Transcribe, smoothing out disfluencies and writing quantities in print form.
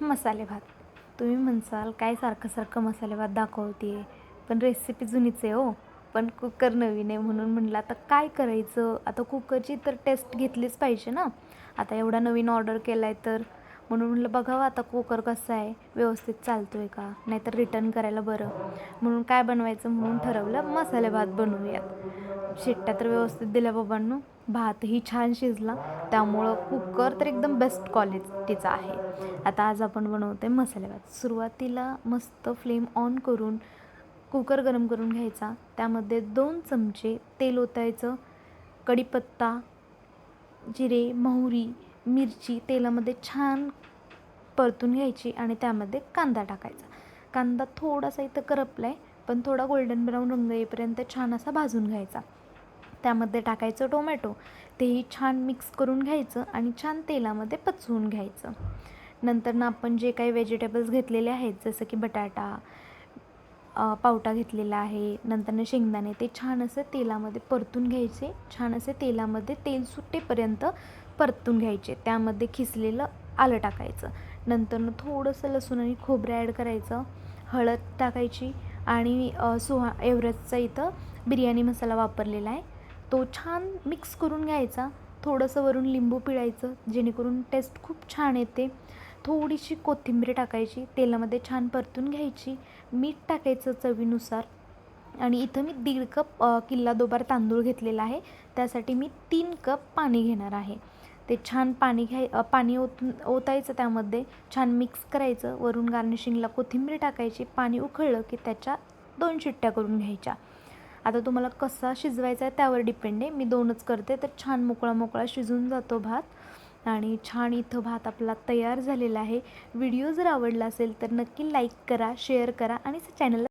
मसाले भात. तुम्ही म्हणसाल काय सारखं सारखं मसाले भात दाखवते आहे, पण रेसिपी जुनीच आहे हो. पण कुकर नवीन आहे म्हणून म्हटलं आता काय करायचं. आता कुकरची तर टेस्ट घेतलीच पाहिजे ना. आता एवढा नवीन ऑर्डर केला आहे तर म्हणून म्हटलं बघावं आता कुकर कसा आहे, व्यवस्थित चालतो आहे का, नाहीतर रिटर्न करायला बरं. म्हणून काय बनवायचं म्हणून ठरवलं मसाले भात बनवूयात. शिट्ट्या तर व्यवस्थित दिल्या बाबांनो, भातही छान शिजला, त्यामुळं कुकर तर एकदम बेस्ट क्वालिटीचा आहे. आता आज आपण बनवते मसाले भात. सुरुवातीला मस्त फ्लेम ऑन करून कुकर गरम करून घ्यायचा. त्यामध्ये 2 चमचे तेल ओतायचं. कढीपत्ता, जिरे, मोहरी, मिरची तेलामध्ये छान परतून घ्यायची आणि त्यामध्ये कांदा टाकायचा. कांदा थोडासा इथं करपला आहे, पण थोडा गोल्डन ब्राऊन रंग येईपर्यंत छान असा भाजून घ्यायचा. त्यामध्ये टाकायचं टोमॅटो, तेही छान मिक्स करून घ्यायचं आणि छान तेलामध्ये पचवून घ्यायचं. नंतर आपण जे काही व्हेजिटेबल्स घेतलेले आहेत, जसं की बटाटा, पावटा घेतलेला आहे, नंतर शेंगदाणे, ते छान असे तेलामध्ये परतून घ्यायचे. छान असे तेलामध्ये तेल सुटेपर्यंत परतून घ्यायचे. त्यामध्ये खिसलेलं आलं टाकायचं. नंतर थोडंसं लसूण आणि खोबरं ॲड करायचं. हळद टाकायची आणि एव्हरेस्टचा इथं बिर्याणी मसाला वापरलेला आहे, तो छान मिक्स करून घ्यायचा. थोडंसं वरून लिंबू पिळायचं जेणेकरून टेस्ट खूप छान येते. थोडीशी कोथिंबीर टाकायची, तेलामध्ये छान परतून घ्यायची. मीठ टाकायचं चवीनुसार. आणि इथं मी 1.5 कप किल्ला दोबार तांदूळ घेतलेला आहे, त्यासाठी मी 3 कप पाणी घेणार आहे. ते छान पाणी ओतायचं, त्यामध्ये छान मिक्स करायचं. वरून गार्निशिंगला कोथिंबीर टाकायची. पाणी उकळलं की त्याच्या 2 शिट्ट्या करून घ्यायच्या. आता तुम्हाला कसा शिजवायचा आहे त्यावर डिपेंड आहे. मी 2च करते, तर छान मोकळा मोकळा शिजून जातो भात आणि छान इथं भात आपला तयार झालेला आहे. व्हिडिओ जर आवडला असेल तर नक्की लाईक करा, शेअर करा आणि चॅनलला